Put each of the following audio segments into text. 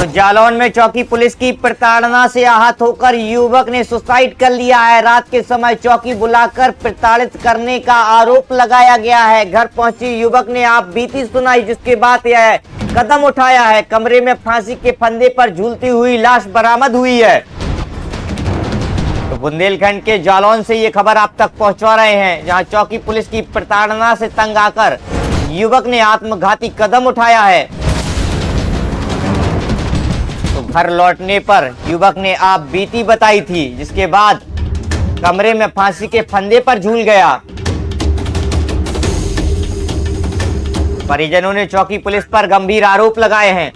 तो जालौन में चौकी पुलिस की प्रताड़ना से आहत होकर युवक ने सुसाइड कर लिया है। रात के समय चौकी बुलाकर प्रताड़ित करने का आरोप लगाया गया है। घर पहुंची युवक ने आप बीती सुनाई, जिसके बाद यह कदम उठाया है। कमरे में फांसी के फंदे पर झूलती हुई लाश बरामद हुई है। तो बुंदेलखंड के जालौन से ये खबर आप तक पहुंचा रहे हैं, जहां चौकी पुलिस की प्रताड़ना से तंग आकर युवक ने आत्मघाती कदम उठाया है। तो घर लौटने पर युवक ने आप बीती बताई थी, जिसके बाद कमरे में फांसी के फंदे पर झूल गया। परिजनों ने चौकी पुलिस पर गंभीर आरोप लगाए हैं।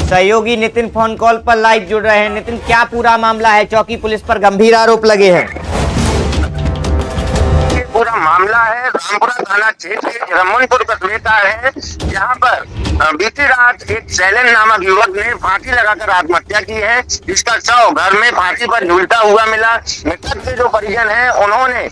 सहयोगी नितिन फोन कॉल पर लाइव जुड़ रहे हैं। नितिन, क्या पूरा मामला है? चौकी पुलिस पर गंभीर आरोप लगे हैं। पूरा मामला है रामपुरा थाना क्षेत्र के रमनपुर कस्बे का है, जहां पर बीती रात एक शैलेंद्र नामक युवक ने फांसी लगाकर आत्महत्या की है, जिसका शव घर में फांसी पर झूलता हुआ मिला। मृतक के जो परिजन हैं, उन्होंने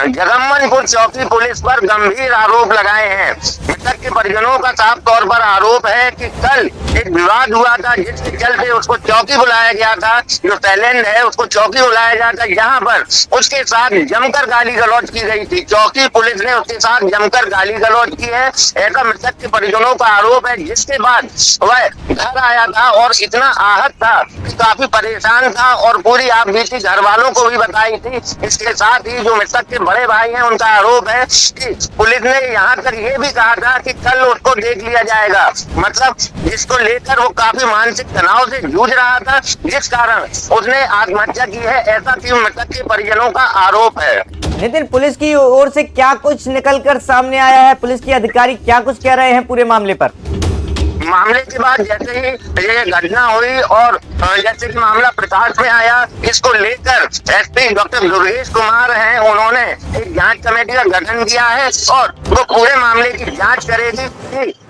जगम्मनपुर चौकी पुलिस पर गंभीर आरोप लगाए हैं। मृतक के परिजनों का साफ तौर पर आरोप है कि कल एक विवाद हुआ था, जिसके चलते उसको चौकी बुलाया गया था। जो शैलेंद्र है, उसको चौकी बुलाया गया था, जहाँ पर उसके साथ जमकर गाली गलौज की गई थी। चौकी पुलिस ने उसके साथ जमकर गाली गलौज की है, ऐसा मृतक के परिजनों का आरोप है। जिसके बाद वह घर आया था और इतना आहत था कि काफी परेशान था और पूरी आप बीती घर वालों को भी बताई थी। इसके साथ ही जो मृतक के बड़े भाई हैं, उनका आरोप है कि पुलिस ने यहाँ तक ये भी कहा था कि कल उसको देख लिया जाएगा, मतलब जिसको लेकर वो काफी मानसिक तनाव से जूझ रहा था, जिस कारण उसने आत्महत्या की है, ऐसा कि मृतक के परिजनों का आरोप है। नितिन, पुलिस की ओर से क्या कुछ निकलकर सामने आया है? पुलिस के अधिकारी क्या कुछ कह रहे हैं पूरे मामले पर? मामले के बाद जैसे ही ये घटना हुई और जैसे कि मामला प्रकाश में आया, इसको लेकर एसपी डॉक्टर दुर्गेश कुमार हैं, उन्होंने एक जांच कमेटी का गठन किया है और वो पूरे मामले की जांच करेगी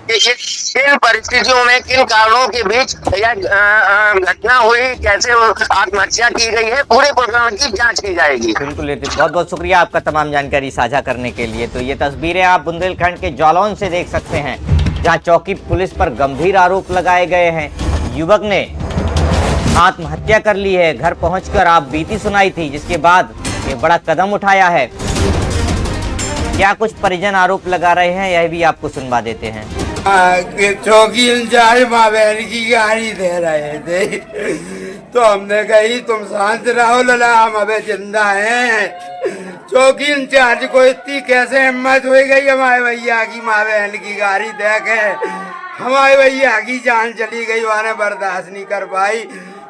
कि किन परिस्थितियों में, किन कारणों के बीच यह घटना हुई, कैसे आत्महत्या की गई है, पूरे प्रकरण की जांच की जाएगी। बिल्कुल नितिन, बहुत बहुत शुक्रिया आपका तमाम जानकारी साझा करने के लिए। तो ये तस्वीरें आप बुंदेलखंड के जालौन से देख सकते हैं, जहां चौकी पुलिस पर गंभीर आरोप लगाए गए हैं। युवक ने आत्महत्या कर ली है। घर पहुंचकर आप बीती सुनाई थी, जिसके बाद ये बड़ा कदम उठाया है। क्या कुछ परिजन आरोप लगा रहे हैं, यह भी आपको सुनवा देते हैं। चौकी इंचार्ज माँ बहन की गाड़ी दे रहे थे, तो हमने कही तुम शांत रहो लला, हम अबे जिंदा हैं। चौकी इंचार्ज को इतनी कैसे हिम्मत हो गई हमारे भैया की माँ बहन की गाड़ी देखे, हमारे भैया की जान चली गई, वाने बर्दाश्त नहीं कर पाई।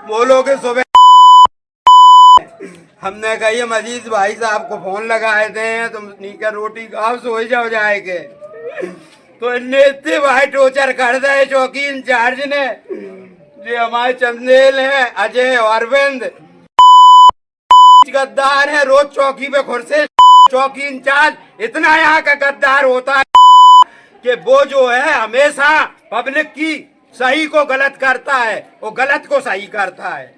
बोलो कि सुबह हमने कही हम अजीज भाई साहब को फोन लगाए थे, तुम नीकर रोटी खाओ सो जाओ जाएगे, तो इनने इतने भाई टोचर कर दे चौकी इंचार्ज ने। जो हमारे चंदेल है अजय अरविंद गद्दार है, रोज चौकी पे खुरसे। चौकी इंचार्ज इतना यहाँ का गद्दार होता है कि वो जो है हमेशा पब्लिक की सही को गलत करता है, वो गलत को सही करता है।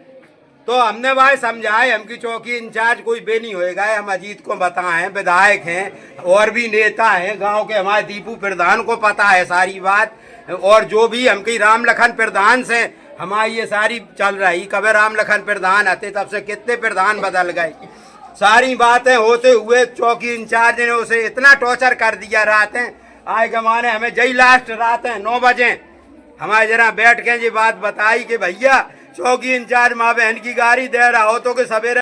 तो हमने भाई समझाए, हमकी चौकी इंचार्ज कोई बे नहीं होएगा, हम अजीत को बताएं, विधायक हैं और भी नेता हैं गांव के, हमारे दीपू प्रधान को पता है सारी बात, और जो भी हमकी राम लखन प्रधान से हमारी ये सारी चल रही। कभी राम लखन प्रधान आते तब से कितने प्रधान बदल गए। सारी बातें होते हुए चौकी इंचार्ज ने उसे इतना टॉर्चर कर दिया। रातें आए गमाने हमें जई लास्ट रातें 9 बजे हमारे जरा बैठ के ये बात बताई कि भैया चौकी इंचार्ज माँ बहन की गाड़ी दे रहा हो तो कि सवेरे,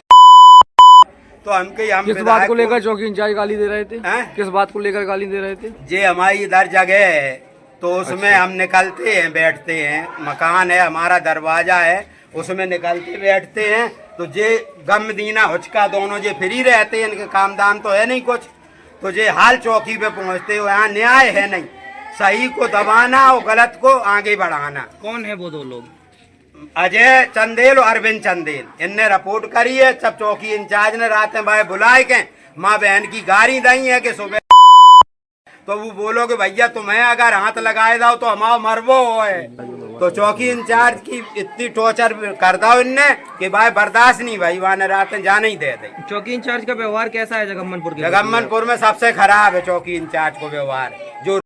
तो हम किस बात को लेकर चौकी इंचार्ज गाली दे रहे थे? किस बात को लेकर गाली दे रहे थे? जे हमारी इधर जगह है तो उसमें हम निकलते हैं, बैठते हैं, मकान है हमारा, दरवाजा है, उसमें निकलते बैठते हैं। तो जे गम दीना हुचका दोनों जे फ्री रहते हैं, इनके काम दाम तो है नहीं कुछ, तो जे हाल चौकी पे पहुँचते हो, यहाँ न्याय है नहीं, सही को दबाना और गलत को आगे बढ़ाना। कौन है वो दो लोग? अजय चंदेल और अरविंद चंदेल, इनने रिपोर्ट करी है। सब चौकी इंचार्ज ने रात में भाई बुलाए के माँ बहन की गाड़ी दी है कि सुबह, तो वो बोलो कि भैया तुम्हें अगर हाथ लगाए दाओ तो हमारा मरबो है। तो चौकी इंचार्ज की इतनी टॉर्चर कर दो इनने कि भाई बर्दाश्त नहीं, भाई वहां रात में जाने ही दे दे। चौकी इंचार्ज का व्यवहार कैसा है जगम्मनपुर के? जगम्मनपुर में सबसे खराब है चौकी इंचार्ज को व्यवहार। जो